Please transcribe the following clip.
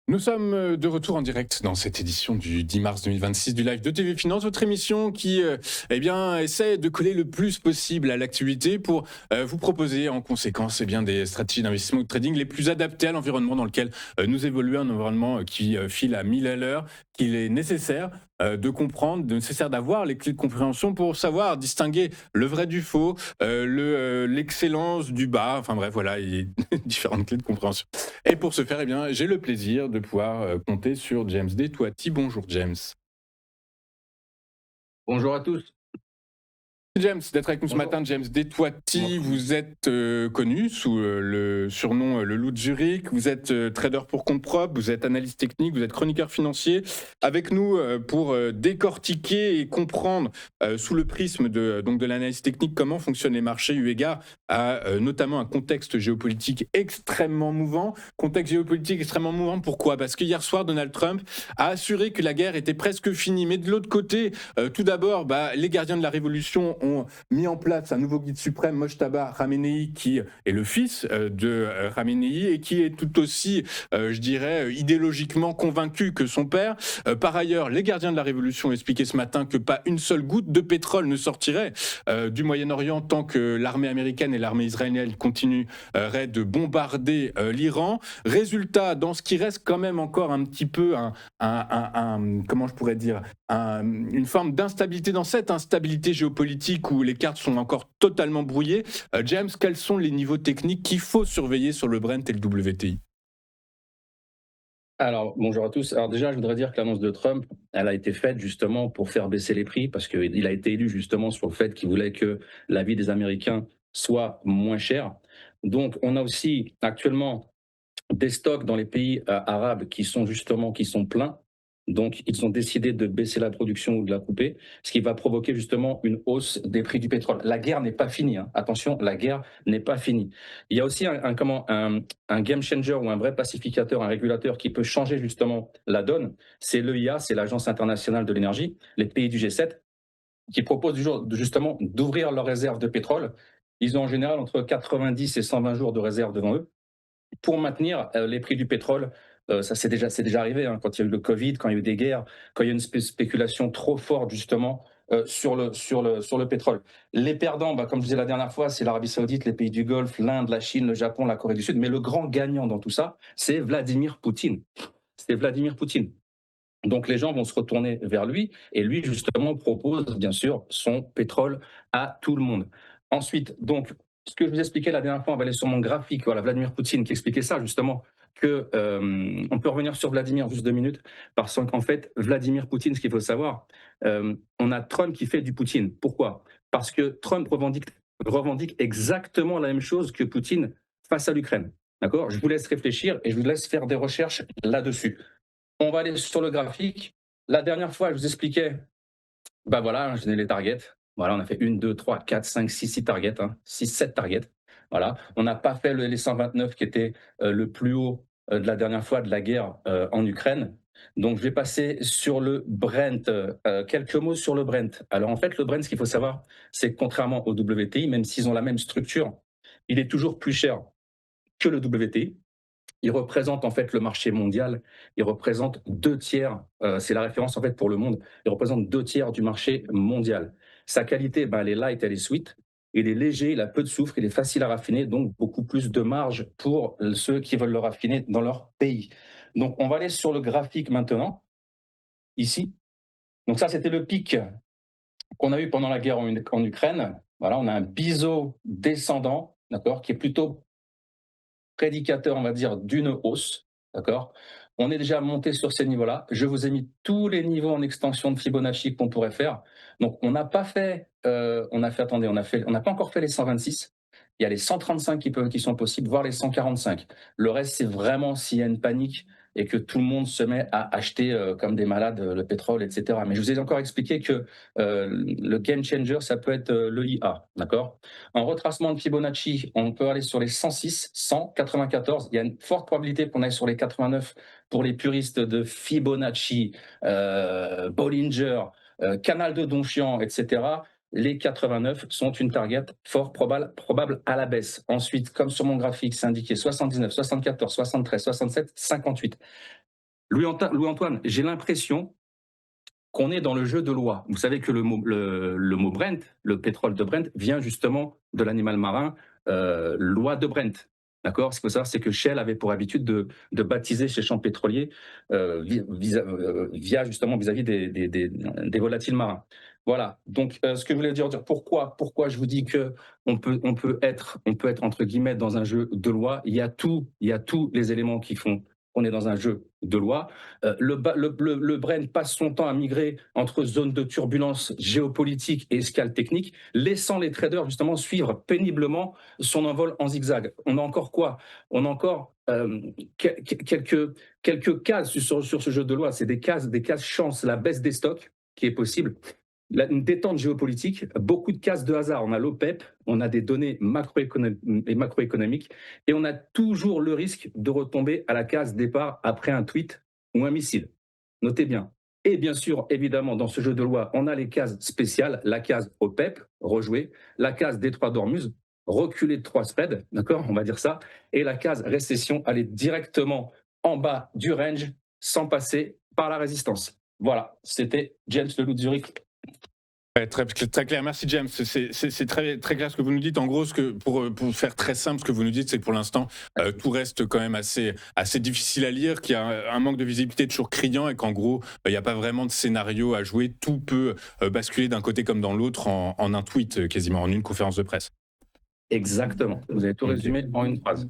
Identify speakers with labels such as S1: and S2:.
S1: Nous sommes de retour en direct dans cette édition du 10 mars 2026 du live de TV Finance, votre émission qui essaie de coller le plus possible à l'actualité pour vous proposer en conséquence des stratégies d'investissement ou de trading les plus adaptées à l'environnement dans lequel nous évoluons, un environnement qui file à 1000 à l'heure, qu'il est nécessaire de comprendre, nécessaire d'avoir les clés de compréhension pour savoir distinguer le vrai du faux, l'excellence du bas, enfin bref, voilà, il y a différentes clés de compréhension. Et pour ce faire, j'ai le plaisir de pouvoir compter sur James Detouati. Bonjour James.
S2: Bonjour à tous.
S1: James, d'être avec nous ce
S2: Bonjour.
S1: matin. James Detouati, vous êtes connu sous le surnom Le Loup de Zurich. Vous êtes trader pour compte propre, vous êtes analyste technique, vous êtes chroniqueur financier. Avec nous pour décortiquer et comprendre sous le prisme de l'analyse technique comment fonctionnent les marchés eu égard à notamment un contexte géopolitique extrêmement mouvant. Contexte géopolitique extrêmement mouvant, pourquoi ? Parce que hier soir, Donald Trump a assuré que la guerre était presque finie. Mais de l'autre côté, tout d'abord, les gardiens de la révolution ont mis en place un nouveau guide suprême, Mojtaba Khamenei, qui est le fils de Khamenei et qui est tout aussi, idéologiquement convaincu que son père. Par ailleurs, les gardiens de la révolution ont expliqué ce matin que pas une seule goutte de pétrole ne sortirait du Moyen-Orient tant que l'armée américaine et l'armée israélienne continueraient de bombarder l'Iran. Résultat, dans ce qui reste quand même encore un petit peu comment je pourrais dire, une forme d'instabilité dans cette instabilité géopolitique où les cartes sont encore totalement brouillées. James, quels sont les niveaux techniques qu'il faut surveiller sur le Brent et le WTI ?
S2: Alors, bonjour à tous. Alors déjà, je voudrais dire que l'annonce de Trump, elle a été faite justement pour faire baisser les prix, parce qu'il a été élu justement sur le fait qu'il voulait que la vie des Américains soit moins chère. Donc, on a aussi actuellement des stocks dans les pays arabes qui sont pleins. Donc, ils ont décidé de baisser la production ou de la couper, ce qui va provoquer justement une hausse des prix du pétrole. La guerre n'est pas finie, hein. Attention, la guerre n'est pas finie. Il y a aussi un game changer ou un vrai pacificateur, un régulateur qui peut changer justement la donne. C'est l'EIA, c'est l'Agence internationale de l'énergie, les pays du G7, qui proposent justement d'ouvrir leurs réserves de pétrole. Ils ont en général entre 90 et 120 jours de réserve devant eux pour maintenir les prix du pétrole. Ça c'est déjà arrivé, hein, quand il y a eu le Covid, quand il y a eu des guerres, quand il y a une spéculation trop forte justement sur le pétrole. Les perdants, comme je disais la dernière fois, c'est l'Arabie Saoudite, les pays du Golfe, l'Inde, la Chine, le Japon, la Corée du Sud. Mais le grand gagnant dans tout ça, c'est Vladimir Poutine. C'est Vladimir Poutine. Donc les gens vont se retourner vers lui et lui justement propose bien sûr son pétrole à tout le monde. Ensuite, donc ce que je vous expliquais la dernière fois, on va aller sur mon graphique, voilà Vladimir Poutine qui expliquait ça justement que on peut revenir sur Vladimir juste 2 minutes parce qu'en fait Vladimir Poutine, ce qu'il faut savoir, on a Trump qui fait du Poutine. Pourquoi ? Parce que Trump revendique exactement la même chose que Poutine face à l'Ukraine. D'accord ? Je vous laisse réfléchir et je vous laisse faire des recherches là-dessus. On va aller sur le graphique. La dernière fois, je vous expliquais, voilà, je donnais les targets. Voilà, on a fait 1, 2, 3, 4, 5, 6, 6 targets, hein, 6, 7 targets. Voilà, on n'a pas fait les 129 qui était le plus haut de la dernière fois de la guerre en Ukraine. Donc, je vais passer sur le Brent. Quelques mots sur le Brent. Alors, en fait, le Brent, ce qu'il faut savoir, c'est que contrairement au WTI, même s'ils ont la même structure, il est toujours plus cher que le WTI. Il représente en fait le marché mondial, il représente 2 tiers, c'est la référence en fait pour le monde, il représente 2 tiers du marché mondial. Sa qualité, elle est light, elle est sweet, il est léger, il a peu de soufre, il est facile à raffiner, donc beaucoup plus de marge pour ceux qui veulent le raffiner dans leur pays. Donc on va aller sur le graphique maintenant, ici. Donc ça, c'était le pic qu'on a eu pendant la guerre en Ukraine. Voilà, on a un biseau descendant, d'accord, qui est plutôt prédicateur, on va dire, d'une hausse. D'accord. On est déjà monté sur ces niveaux-là. Je vous ai mis tous les niveaux en extension de Fibonacci qu'on pourrait faire. Donc, on n'a pas fait, attendez, on n'a pas encore fait les 126. Il y a les 135 qui sont possibles, voire les 145. Le reste, c'est vraiment s'il y a une panique et que tout le monde se met à acheter comme des malades le pétrole, etc. Mais je vous ai encore expliqué que le game changer, ça peut être le IA, d'accord. En retracement de Fibonacci, on peut aller sur les 106, 100, 94. Il y a une forte probabilité qu'on aille sur les 89 pour les puristes de Fibonacci, Bollinger, canal de Donchian, etc. les 89 sont une target fort probable à la baisse. Ensuite, comme sur mon graphique, c'est indiqué 79, 74, 73, 67, 58. Louis-Antoine, j'ai l'impression qu'on est dans le jeu de loi. Vous savez que le mot Brent, le pétrole de Brent, vient justement de l'animal marin, loi de Brent. D'accord. Ce qu'il faut savoir, c'est que Shell avait pour habitude de baptiser ses champs pétroliers via justement vis-à-vis des volatiles marins. Voilà. Donc, ce que je voulais dire, pourquoi je vous dis que on peut être entre guillemets dans un jeu de loi. Il y a tous les éléments qui font qu'on est dans un jeu de loi. Le Brent passe son temps à migrer entre zones de turbulence géopolitique et escale technique, laissant les traders justement suivre péniblement son envol en zigzag. On a encore quoi? On a encore quelques cases sur ce jeu de loi. C'est des cases chance, la baisse des stocks qui est possible. Une détente géopolitique, beaucoup de cases de hasard. On a l'OPEP, on a des données macroéconomiques et on a toujours le risque de retomber à la case départ après un tweet ou un missile. Notez bien. Et bien sûr, évidemment, dans ce jeu de loi, on a les cases spéciales, la case OPEP, rejouée, la case Détroit d'Ormuz, reculée de 3 spreads, d'accord, on va dire ça, et la case récession, aller directement en bas du range sans passer par la résistance. Voilà, c'était James Le Loup de Zurich.
S1: Ouais, très clair, merci James. C'est très clair ce que vous nous dites. En gros, pour faire très simple, ce que vous nous dites, c'est que pour l'instant, tout reste quand même assez difficile à lire, qu'il y a un manque de visibilité toujours criant et qu'en gros, il n'y a pas vraiment de scénario à jouer. Tout peut basculer d'un côté comme dans l'autre en un tweet, quasiment en une conférence de presse.
S2: Exactement. Vous avez tout résumé en une phrase.